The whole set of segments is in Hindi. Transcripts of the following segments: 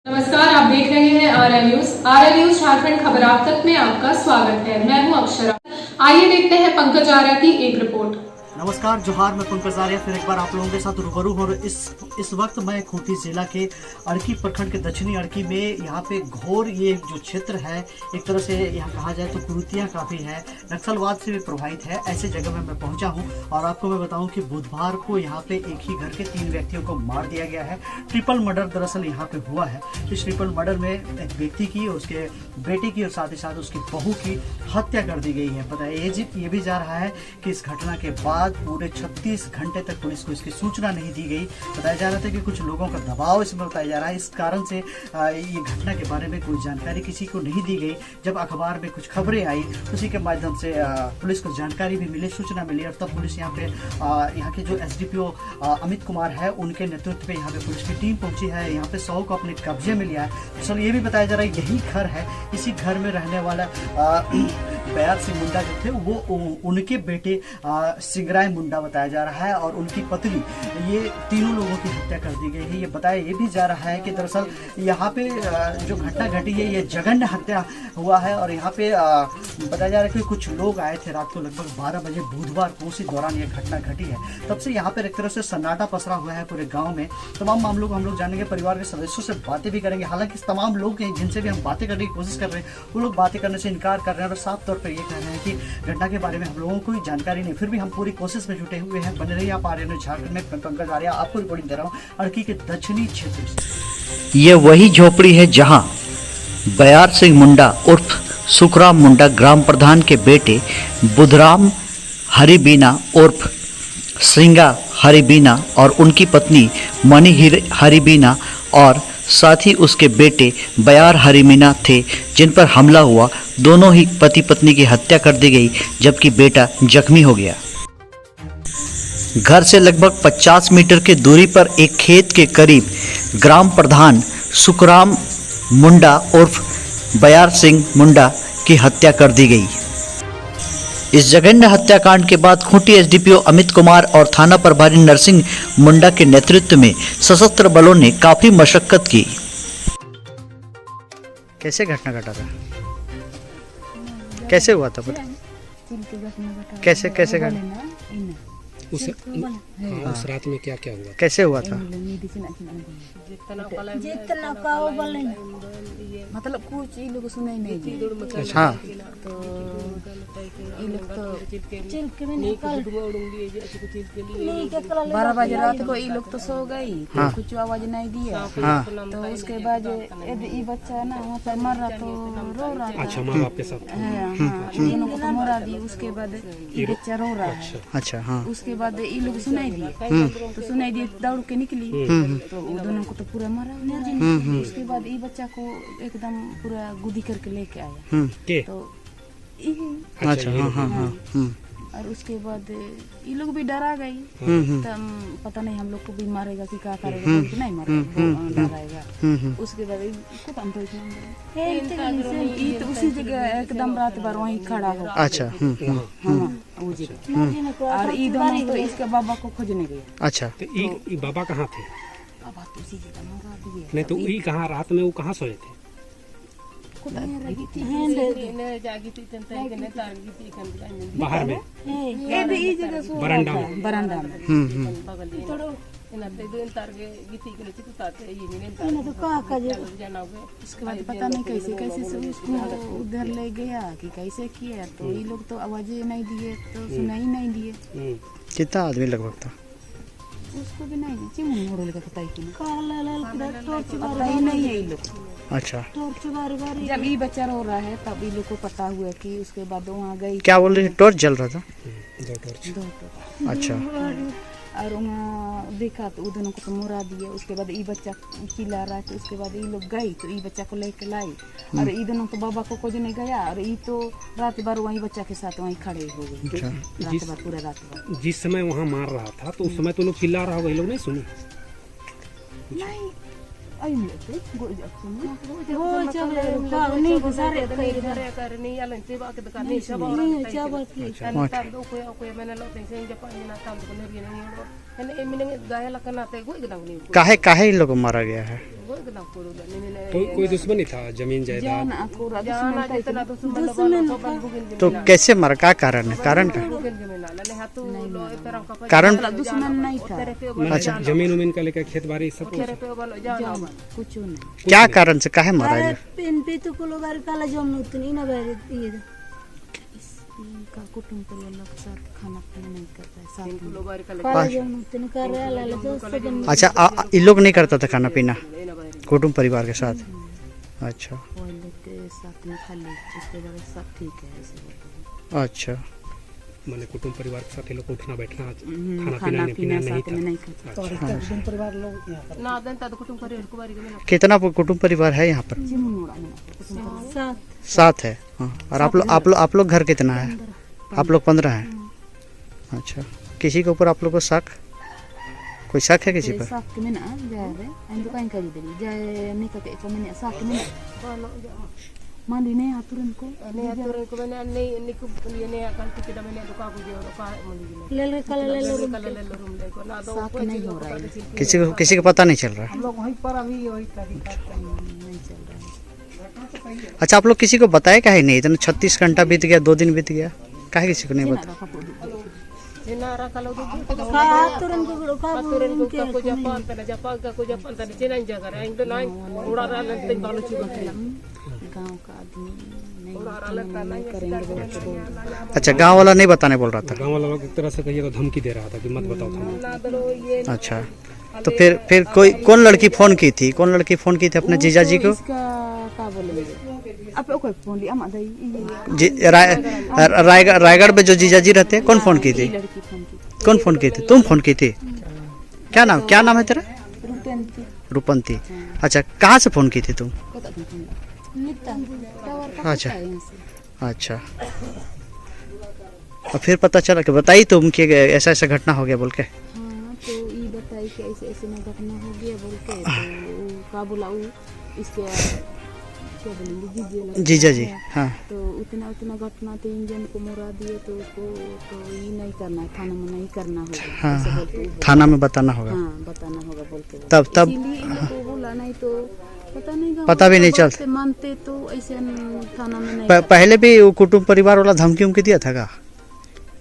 नमस्कार, आप देख रहे हैं RL न्यूज झारखंड खबर आप तक में आपका स्वागत है। मैं हूं अक्षरा। आइए देखते हैं पंकज आर्या की एक रिपोर्ट। नमस्कार, जोहार, मैं पंकज आर्या फिर एक बार आप लोगों के साथ रूबरू हूं। और इस वक्त मैं खूंटी जिला के अड़की प्रखंड के दक्षिणी अड़की में यहाँ पे घोर ये जो क्षेत्र है, एक तरह से यहाँ कहा जाए तो कुरीतियाँ काफ़ी है, नक्सलवाद से भी प्रभावित है। ऐसे जगह में मैं पहुँचा हूँ और आपको मैं बताऊँ कि बुधवार को यहाँ पे एक ही घर के 3 व्यक्तियों को मार दिया गया है। ट्रिपल मर्डर दरअसल यहाँ पे हुआ है। इस ट्रिपल मर्डर में एक व्यक्ति की, उसके बेटे की और साथ ही साथ उसकी बहू की हत्या कर दी गई है। पता है ये भी जा रहा है कि इस घटना के बाद पूरे 36 घंटे तक पुलिस को इसकी सूचना नहीं दी गई। बताया जा रहा था कि कुछ लोगों का दबाव इसमें बताया जा रहा है, इस कारण से ये घटना के बारे में कोई जानकारी किसी को नहीं दी गई। जब अखबार में कुछ खबरें आई उसी के माध्यम से पुलिस को जानकारी भी मिली, सूचना मिली और तब पुलिस यहाँ पे यहाँ के जो SDPO अमित कुमार है उनके नेतृत्व में यहाँ पे पुलिस की टीम पहुंची है। यहाँ पे 100 को अपने कब्जे में लिया है। सर, ये भी बताया जा रहा है यही घर है, इसी घर में रहने वाला बयार सिंह मुंडा जो थे वो उनके बेटे सिंगराय मुंडा बताया जा रहा है और उनकी पत्नी, ये तीनों लोगों की हत्या कर दी गई है। ये बताया ये भी जा रहा है कि दरअसल यहाँ पे जो घटना घटी है ये जघन्य हत्या हुआ है। और यहाँ पे बताया जा रहा है कि कुछ लोग आए थे रात को लगभग 12 बजे बुधवार को, उसी दौरान ये घटना घटी है। तब से यहाँ पर एक तरह से सन्नाटा पसरा हुआ है पूरे गाँव में। तमाम मामलों को हम लोग जानेंगे, परिवार के सदस्यों से बातें भी करेंगे। हालांकि तमाम लोग जिनसे भी हम बातें करने की कोशिश कर रहे हैं वो लोग बातें करने से इनकार कर रहे हैं और साफ तौर पर ये कह रहे हैं कि घटना के बारे में हम लोगों को कोई जानकारी नहीं। फिर भी हम पूरी कोशिश में जुटे हुए हैं। बने रहिए आप RL न्यूज झारखंड में। पंकज आर्या आपको रिपोर्टिंग दे रहा हूँ अड़की के दक्षिणी क्षेत्र से। ये वही झोपड़ी है जहां बयार सिंह मुंडा उर्फ सुखराम मुंडा ग्राम प्रधान के बेटे बुधराम हरिबीना उर्फ श्रृंगा हरिबीना और उनकी पत्नी मणि हरिबीना और साथ ही उसके बेटे बयार हरिमीना थे, जिन पर हमला हुआ। दोनों ही पति पत्नी की हत्या कर दी गई जबकि बेटा जख्मी हो गया। घर से लगभग 50 मीटर की दूरी पर एक खेत के करीब ग्राम प्रधान सुखराम मुंडा उर्फ बयार सिंह मुंडा की हत्या कर दी गई। इस जघन्य हत्याकांड के बाद खूंटी SDPO अमित कुमार और थाना प्रभारी नरसिंह मुंडा के नेतृत्व में सशस्त्र बलों ने काफी मशक्कत की। कैसे घटना घटा था, कैसे हुआ था पता? कैसे उस रात में क्या क्या हुआ, कैसे हुआ था? जितना मतलब कुछ ये लोग सुनाई नहीं दिए। अच्छा, तो ये लोग तो 12 बजे रात को ये लोग तो सो गई। हाँ। कुछ आवाज नहीं दिया। हाँ। तो उसके बाद ये बच्चा ना वहाँ पर मर रहा तो रो रहा था। अच्छा, माँ बाप के साथ तीनों को तो मरा दी। उसके बाद ये बच्चा रो रहा है। अच्छा, हाँ। उसके बाद ये लोग सुनाई दिए तो सुनाई दिए दौड़ के निकली तो वो दोनों को तो पूरा मारा। उसके बाद ये बच्चा को एकदम पूरा गुदी करके लेके आया। तो अच्छा, हाँ। और उसके बाद ये लोग भी डरा गई। तब पता नहीं हम लोग को भी मारेगा कि क्या करेगा, कि नहीं मारेगा, डराएगा। उसके बाद खुद हम तो इतना उसी जगह एकदम रात भर वहीं खड़ा हो। अच्छा, वो जगह और ये दोनों तो इसके बाबा को खोजने गए। अच्छा, तो ये बाबा कहाँ थे? बाबा तो उसी जगह मरा दिए। नहीं तो ये कहाँ रात में वो कहाँ सोए थे? बाहर में, बरामदा में। बरामदा में। उसके बाद पता नहीं कैसे से उसको उधर ले गया कि कैसे किया। तो ये लोग तो आवाज नहीं दिए तो सुनाई नहीं दिए। कितना आदमी लगभग था? उसको भी नहीं पता ही नहीं है ये लोग। अच्छा, जब ये बच्चा रो रहा है तब ये लोग को पता हुआ कि उसके बाद वहाँ गई। क्या बोल रहे? टॉर्च जल रहा था? दो टॉर्च। अच्छा, और वहाँ देखा तो दोनों को तो मुरा दिए। उसके बाद ये बच्चा चिल्ला रहा तो उसके बाद ये लोग गई तो ये बच्चा को लेके लाई और ये दोनों तो बाबा को खोजने गया और ये तो रात भर वही बच्चा के साथ वहीं खड़े हो गए। रात भर पूरा रात भर जिस समय वहाँ मार रहा था तो उस समय तो लोग चिल्ला रहा होगा, ये लोग नहीं सुने? नहीं आई मिलते गोल जाते हैं हो चले नहीं गुजारे नहीं आलन से बात का नहीं सब नहीं चावल की तांदो को मैंने लो टेंशन जब पानी ना तांदो को नहीं नहीं है एमिने गाय लकना ते गोई गदंग नहीं काहे काहे इन लोगों को मारा गया है? गोई गदंग को नहीं कोई दुश्मनी था जमीन जायदाद? जाना पूरा जितना दुश्मन तो कैसे मारा, क्या कारण है? कारण का कारण दुश्मन नहीं था। अच्छा, जमीन उमीन का लेकर खेत बाड़ी सब कुछ? कुछ नहीं क्या कारण से काहे मारा है? पेन पे तो को लोग काला जम उतनी ना बैठ ये का कुटुंब परिवार के साथ खाना पीना नहीं करता है साथ में काला जम उतनी कर रहा लाला दोस्त सब अच्छा, इन लोग नहीं करता था खाना पीना कुटुंब परिवार के साथ? अच्छा वो लोग के साथ में खा ली उसके बाद सब ठीक है ऐसे बोलते हैं। अच्छा, मैंने कुटुंब परिवार के साथ ये लोग उठना बैठना खाना पीना नहीं साथ में नहीं था? करता अच्छा, परिवार लोग यहाँ पर ना देन ता कुटुंब परिवार को बारी में कितना कुटुंब परिवार है यहाँ पर? जिमुड़ा में साथ 7 है। हाँ, और आप लोग घर कितना है? आप लोग 15 हैं। अच्छा, किसी के ऊपर आप लोग को शक, कोई शक है किसी पर? साथ में ना जाए रे इन दुकान कर दी जाए नहीं का को मैंने साथ में मान ली नहीं तुरंत को मैंने नहीं को ये नहीं कल के मैंने दुकान को जो का मान ले ले काला ले लो रूम ले को ना दो साथ नहीं हो रहा है किसी को पता नहीं चल रहा है? हम लोग वहीं पर अभी वही नहीं चल रहा है। अच्छा, आप लोग किसी को बताया काहे नहीं? इतना 36 घंटा बीत गया, 2 दिन बीत गया, काहे किसी को नहीं बताया? Jenara kalau tu aturan ko ka aturan ko ko Japan ta China jaga ra ing nai ura ra lan tin balu chuba गांव का आदमी नहीं करेंगे। अच्छा, गांव वाला नहीं बताने बोल रहा था? गांव वाला लोग एक तरह से कहिए तो धमकी दे रहा था कि मत बताओ था। अच्छा, तो फिर कौन लड़की फोन की थी? कौन लड़की फोन की थी अपने जीजा जी को? क्या बोलेंगे आप कोई फोन लिया मत रायगढ़ में जो जीजा जी रहते हैं, कौन फोन की थी? लड़की फोन की कौन फोन की थी? तुम फोन की थी? क्या नाम है तेरा? रूपंती रूपंती। अच्छा, कहाँ से फोन की थी तुम? अच्छा अच्छा, और फिर पता चला कि बताई तुम कि ऐसा ऐसा घटना हो गया बोल के? हाँ, तो ये बताई कि ऐसे ऐसे ना घटना हो गया बोल के तो का बोला इसके क्या बोलेंगे जीजा जी। हाँ, तो उतना घटना तो इंजन को मुरा दिए तो उसको तो ये नहीं करना है, थाना में नहीं करना होगा। हाँ, थाना में बताना होगा। हाँ, बताना होगा बोल के तब इनको बोला नहीं तो पता भी नहीं चलता मानते तो ऐसे थाना में नहीं पहले भी वो कुटुंब परिवार वाला धमकी उमकी दिया था का?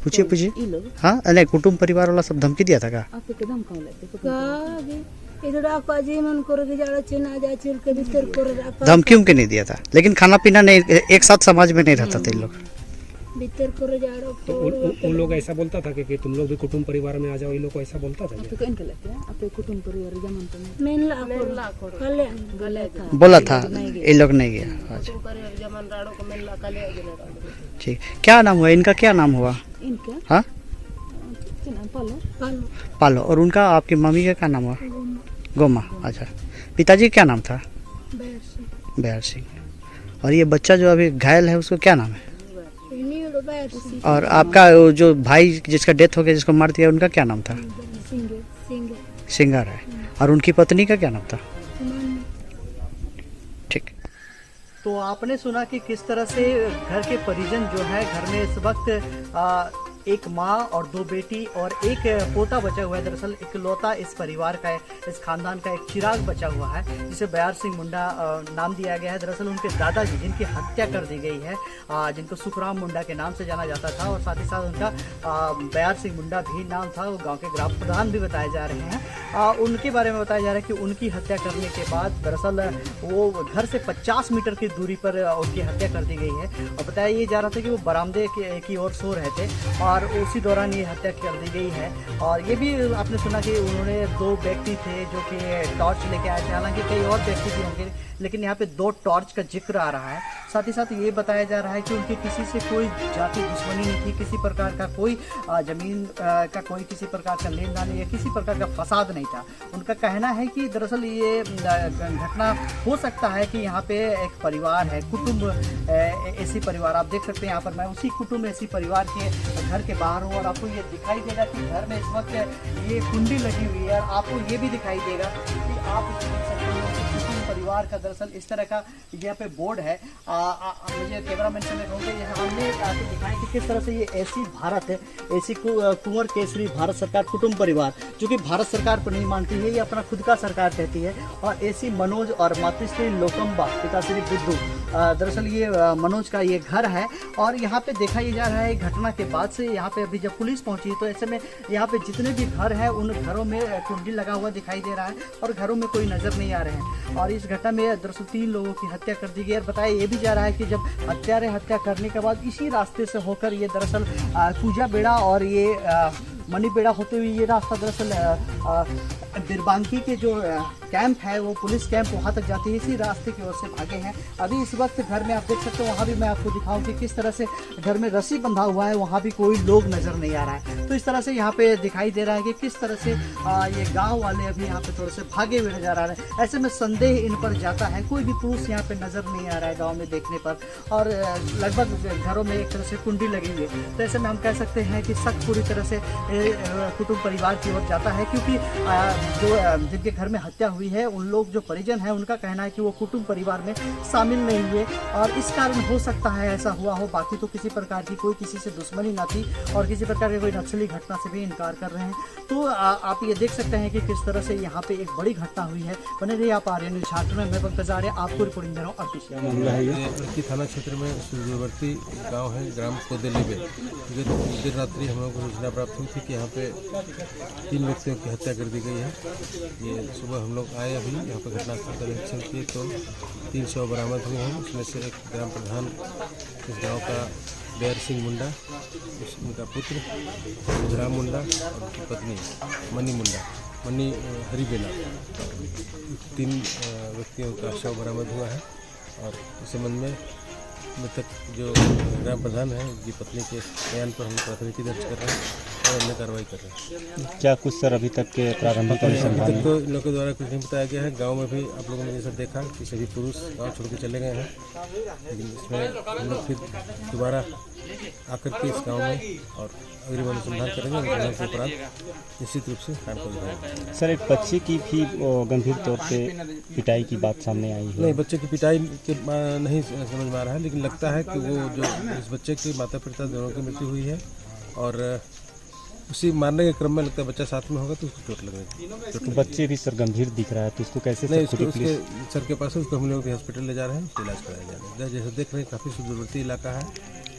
पूछिए। ये लोग हाँ, नहीं, कुटुंब परिवार वाला सब धमकी दिया था का? आपको कदम कौन लेते का इधर आका जी मन करे के जाड़ा चना जा चिर के भीतर करे आका धमकी उमकी नहीं दिया था, लेकिन खाना पीना नहीं एक साथ समाज में नहीं रहता था इन लोग। भीतर करे जाड़ा तो उन लोग ऐसा बोलता था कि तुम लोग भी कुटुंब परिवार में आ जाओ, ये लोग को ऐसा बोलता था? आपको इनके लेते हैं आपके कुटुंब परिवार जमन तो मेन ला कले गले था बोला था, ये लोग नहीं गया। अच्छा, परिवार जमन राड़ो को मेन ला कले ठीक। क्या नाम हुआ इनका? क्या नाम हुआ? इनका हाँ, पालो पालो। और उनका आपकी मम्मी का क्या नाम हुआ? गोमा। अच्छा, पिताजी का क्या नाम था? बैर सिंह। और ये बच्चा जो अभी घायल है उसको क्या नाम है? और आपका जो भाई जिसका डेथ हो गया, जिसको मार दिया, उनका क्या नाम था? सिंगर है। और उनकी पत्नी का क्या नाम था? ठीक। तो आपने सुना कि किस तरह से घर के परिजन जो है, घर में इस वक्त एक माँ और 2 बेटी और एक पोता बचा हुआ है। दरअसल इकलौता इस परिवार का, इस खानदान का एक चिराग बचा हुआ है, जिसे बयार सिंह मुंडा नाम दिया गया है। दरअसल उनके दादाजी जिनकी हत्या कर दी गई है, जिनको सुखराम मुंडा के नाम से जाना जाता था, और साथ ही साथ उनका बयार सिंह मुंडा भी नाम था, वो गाँव के ग्राम प्रधान भी बताए जा रहे हैं। उनके बारे में बताया जा रहा है कि उनकी हत्या करने के बाद दरअसल वो घर से 50 मीटर की दूरी पर उनकी हत्या कर दी गई है। और बताया ये जा रहा था कि वो बरामदे की ओर सो रहे थे और उसी दौरान ये हत्या कर दी गई है। और ये भी आपने सुना कि उन्होंने 2 व्यक्ति थे जो कि टॉर्च लेके आए थे, हालांकि कई और व्यक्ति भी होंगे, लेकिन यहाँ पे 2 टॉर्च का जिक्र आ रहा है। साथ ही साथ ये बताया जा रहा है कि उनकी किसी से कोई जाति दुश्मनी नहीं थी, किसी प्रकार का कोई जमीन का कोई किसी प्रकार का लेन देन या किसी प्रकार का फसाद नहीं था। उनका कहना है कि दरअसल ये घटना हो सकता है कि यहाँ पे एक परिवार है, कुटुंब ऐसी परिवार, आप देख सकते हैं यहाँ पर मैं उसी कुटुंब ऐसी परिवार के घर के बाहर हूँ और आपको ये दिखाई देगा कि घर में इस वक्त ये कुंडी लगी हुई है। आपको ये भी दिखाई देगा कि आप देख सकते हैं कुटुंब परिवार का दरअसल इस तरह का यहाँ पे बोर्ड है। मुझे कैमरामैन से मैं कहूँगा ये हमने आपको दिखाया कि किस तरह से ये ऐसी भारत है, ऐसी कुंवर केसरी भारत सरकार कुटुंब परिवार, जो कि भारत सरकार को नहीं मानती है, ये अपना खुद का सरकार कहती है। और ऐसी मनोज और मातृश्री लोकम्बा पिताश्री बुद्धू, दरअसल ये मनोज का ये घर है। और यहाँ पे देखा ये जा रहा है घटना के बाद से यहाँ पे अभी जब पुलिस पहुंची तो ऐसे में यहाँ पे जितने भी घर हैं उन घरों में कुंडी लगा हुआ दिखाई दे रहा है और घरों में कोई नजर नहीं आ रहे हैं। और इस घटना में दरअसल 3 लोगों की हत्या कर दी गई। और बताया ये भी जा रहा है कि जब हत्यारे हत्या करने के बाद इसी रास्ते से होकर ये दरअसल पूजा बेड़ा और ये मनी बेड़ा होते हुए ये रास्ता दरअसल बिरबांकी के जो कैंप है वो पुलिस कैंप वहाँ तक जाती है, इसी रास्ते की ओर से भागे हैं। अभी इस वक्त घर में आप देख सकते हो, वहाँ भी मैं आपको दिखाऊं कि किस तरह से घर में रस्सी बंधा हुआ है, वहाँ भी कोई लोग नज़र नहीं आ रहा है। तो इस तरह से यहाँ पे दिखाई दे रहा है कि किस तरह से ये गाँव वाले अभी यहाँ पे थोड़े से भागे हुए नजर आ रहे हैं। ऐसे में संदेह इन पर जाता है, कोई भी पुरुष यहाँ पे नज़र नहीं आ रहा है गाँव में देखने पर, और लगभग घरों में एक तरह से कुंडी लगी हुई है। तो ऐसे में हम कह सकते हैं कि शक पूरी तरह से कुटुंब परिवार की ओर जाता है, क्योंकि जो जिनके घर में हत्या हुई है उन लोग जो परिजन हैं उनका कहना है कि वो कुटुंब परिवार में शामिल नहीं हुए और इस कारण हो सकता है ऐसा हुआ हो। बाकी तो किसी प्रकार की कोई किसी से दुश्मनी ना थी और किसी प्रकार की कोई नक्सली घटना से भी इनकार कर रहे हैं। तो आप ये देख सकते हैं कि किस तरह से यहाँ पे एक बड़ी घटना हुई है। बने रहिए आप आर्यन न्यूज़ झारखंड में, मैं पंकज आर्य आपको रिपोर्टिंग दे रहा हूँ। अर्की थाना क्षेत्र में सूर्यवर्ती गांव है, ग्राम कोदेलीबे। देर रात्रि हम लोग को सूचना प्राप्त हुई थी कि यहाँ पे 3 व्यक्तियों की हत्या कर दी गई है। ये सुबह हम लोग आए, अभी यहाँ पर घटनास्थल का निरीक्षण किए तो 3 शव बरामद हुए हैं। उसमें से एक ग्राम प्रधान इस गांव का बैर सिंह मुंडा, उनका पुत्र बुधराम मुंडा और उनकी पत्नी मनी हरिबेना, 3 व्यक्तियों का शव बरामद हुआ है। और इस संबंध में मृतक जो ग्राम प्रधान है उनकी पत्नी के बयान पर हम प्राथमिकी दर्ज कर रहे हैं और अन्य कार्रवाई कर रहे हैं। क्या कुछ सर अभी तक के प्रारंभिक अनुसंधान तो इन लोगों के द्वारा कुछ नहीं बताया गया है। गांव में भी आप लोगों ने जैसा देखा कि सभी पुरुष गांव छोड़ के चले गए हैं, लेकिन इसमें हम लोग फिर दोबारा आकर के इस गांव में और अग्रिम अनुसंधान करेंगे और के अपराध निश्चित रूप से कायम करेंगे। सर, एक बच्चे की भी गंभीर तौर पे पिटाई की बात सामने आई है। नहीं, बच्चे की पिटाई के नहीं समझ में आ रहा है, लेकिन लगता है कि वो जो इस बच्चे के माता पिता दोनों की मृत्यु हुई है और उसी मारने के क्रम में लगता है बच्चा साथ में होगा तो उसको चोट लगेगी। तो बच्चे भी सर गंभीर दिख रहा है, तो उसको कैसे नहीं, उसके सर के पास उसको हम लोग हॉस्पिटल ले जा रहे हैं, उसको इलाज कराया जा रहा है। जैसे देख रहे हैं काफ़ी सुदूरवर्ती इलाका है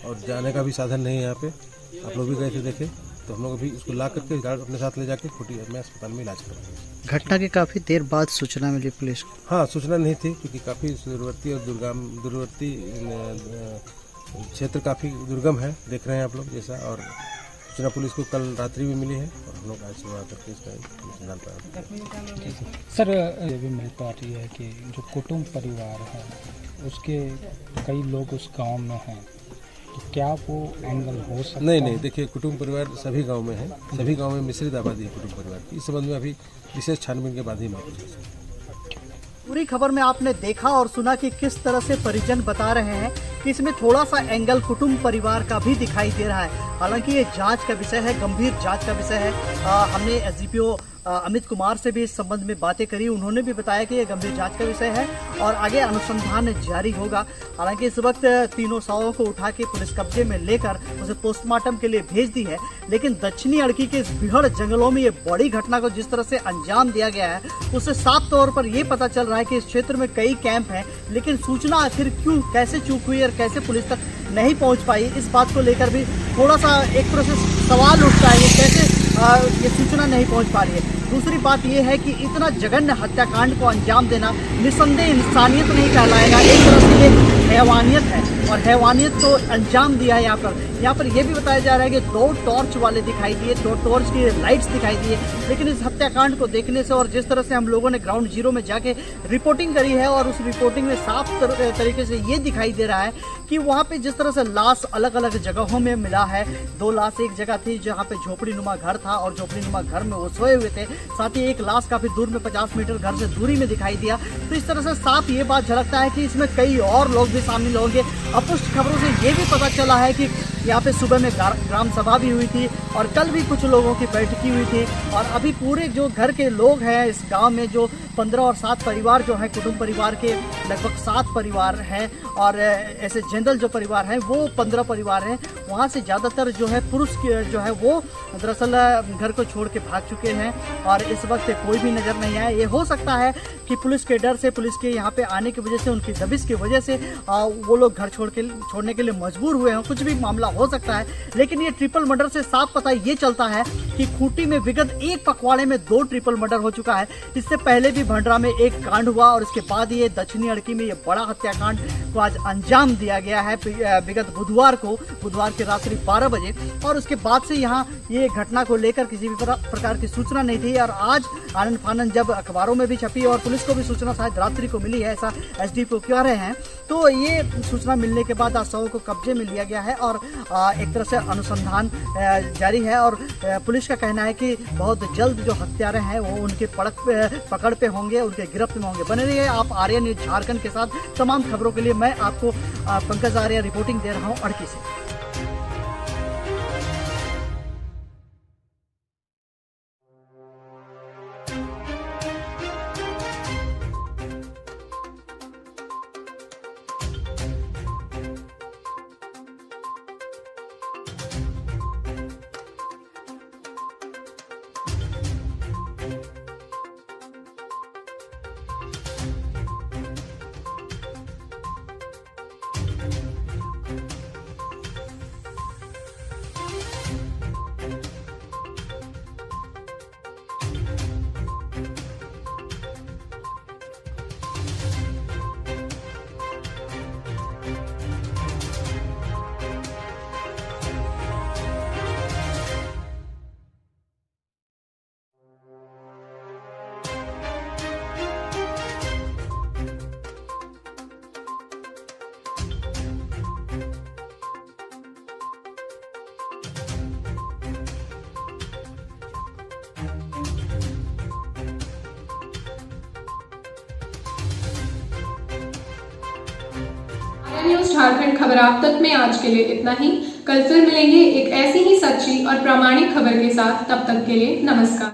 और जाने का भी साधन नहीं है यहाँ पे। आप लोग भी गए थे देखे, तो हम लोग अभी उसको ला करके गार्ड अपने साथ ले जाके खोटी में अस्पताल में इलाज कराएंगे। घटना के काफ़ी देर बाद सूचना मिली पुलिस को? हाँ, सूचना नहीं थी क्योंकि काफ़ी सुदूरवर्ती और दूरवर्ती क्षेत्र काफ़ी दुर्गम है, देख रहे हैं आप लोग जैसा। और सूचना पुलिस को कल रात्रि भी मिली है और हम लोग आज सुबह आकर के इसका अनुसंधान प्रारंभ। सर, ये भी मिल पा रही है कि जो कुटुंब परिवार है उसके कई लोग उस गांव में हैं, तो क्या वो एंगल हो सकता है? नहीं, देखिए कुटुंब परिवार सभी गांव में है, सभी गांव में मिश्रित आबादी है कुटुंब परिवार की। इस संबंध में अभी विशेष छानबीन के बाद ही मैं पूरी खबर में आपने देखा और सुना कि किस तरह से परिजन बता रहे हैं कि इसमें थोड़ा सा एंगल कुटुंब परिवार का भी दिखाई दे रहा है। हालांकि ये जांच का विषय है, गंभीर जांच का विषय है। हमने एसडीपीओ अमित कुमार से भी इस संबंध में बातें करी, उन्होंने भी बताया कि ये गंभीर जांच का विषय है और आगे अनुसंधान जारी होगा। हालांकि इस वक्त तीनों शवों को उठा के पुलिस कब्जे में लेकर उसे पोस्टमार्टम के लिए भेज दी है, लेकिन दक्षिणी अड़की के इस बिहड़ जंगलों में ये बड़ी घटना को जिस तरह से अंजाम दिया गया है उससे साफ तौर पर ये पता चल रहा है कि इस क्षेत्र में कई कैंप हैं, लेकिन सूचना आखिर क्यों कैसे चूक हुई और कैसे पुलिस तक नहीं पहुंच पाई, इस बात को लेकर भी थोड़ा सा एक तरह से सवाल उठता है, ये कैसे ये सूचना नहीं पहुंच पा रही है। दूसरी बात यह है कि इतना जघन्य हत्याकांड को अंजाम देना निस्संदेह इंसानियत नहीं कहलाएगा, एक तरह से ये हैवानियत है और हैवानियत को अंजाम दिया है यहाँ पर। यहाँ पर यह भी बताया जा रहा है कि 2 टॉर्च वाले दिखाई दिए, 2 टॉर्च की लाइट्स दिखाई दिए। लेकिन इस हत्याकांड को देखने से और जिस तरह से हम लोगों ने ग्राउंड जीरो में जाके रिपोर्टिंग करी है और उस रिपोर्टिंग में साफ तरीके से ये दिखाई दे रहा है कि वहाँ पे जिस तरह से लाश अलग अलग जगहों में मिला है। 2 लाश एक जगह थी जहाँ पे झोपड़ी नुमा घर था और झोपड़ी नुमा घर में वो सोए हुए थे। साथ ही एक लाश काफी दूर में 50 मीटर घर से दूरी में दिखाई दिया। तो इस तरह से साफ ये बात झलकता है कि इसमें कई और लोग भी शामिल होंगे। अपुष्ट खबरों से ये भी पता चला है कि यहाँ पे सुबह में ग्राम सभा भी हुई थी और कल भी कुछ लोगों की बैठकी हुई थी। और अभी पूरे जो घर के लोग हैं इस गांव में, जो 15 और 7 परिवार जो है, कुटुंब परिवार के लगभग 7 परिवार हैं और ऐसे जनरल जो परिवार हैं वो 15 परिवार हैं। वहाँ से ज़्यादातर जो है पुरुष जो है वो दरअसल घर को छोड़ के भाग चुके हैं और इस वक्त कोई भी नज़र नहीं आया। ये हो सकता है कि पुलिस के डर से, पुलिस के यहाँ पे आने की वजह से, उनकी दबिश की वजह से वो लोग घर छोड़ने के लिए मजबूर हुए हैं। कुछ भी मामला हो सकता है, लेकिन ये ट्रिपल मर्डर से साफ पता ये चलता है कि खूंटी में विगत एक पखवाड़े में 2 ट्रिपल मर्डर हो चुका है। इससे पहले भी भंडरा में एक कांड हुआ और इसके बाद ये दक्षिणी अड़की में ये बड़ा हत्याकांड को आज अंजाम दिया गया है विगत बुधवार की रात्रि 12 बजे। और उसके बाद से यहाँ ये घटना को लेकर किसी भी प्रकार की सूचना नहीं थी और आज आनंद फानंद जब अखबारों में भी छपी और पुलिस को भी सूचना शायद रात्रि को मिली है, ऐसा एसडीपीओ कह रहे हैं। तो ये सूचना मिलने के बाद आज शव को कब्जे में लिया गया है और एक तरह से अनुसंधान जारी है और पुलिस का कहना है कि बहुत जल्द जो हत्यारे हैं वो उनके पकड़ पे होंगे, उनके गिरफ्त में होंगे। बने रहिए आप आर्या न्यूज झारखंड के साथ। तमाम खबरों के लिए मैं आपको पंकज आर्या रिपोर्टिंग दे रहा हूँ अड़की से। न्यूज झारखंड खबर आप तक में आज के लिए इतना ही। कल फिर मिलेंगे एक ऐसी ही सच्ची और प्रामाणिक खबर के साथ। तब तक के लिए नमस्कार।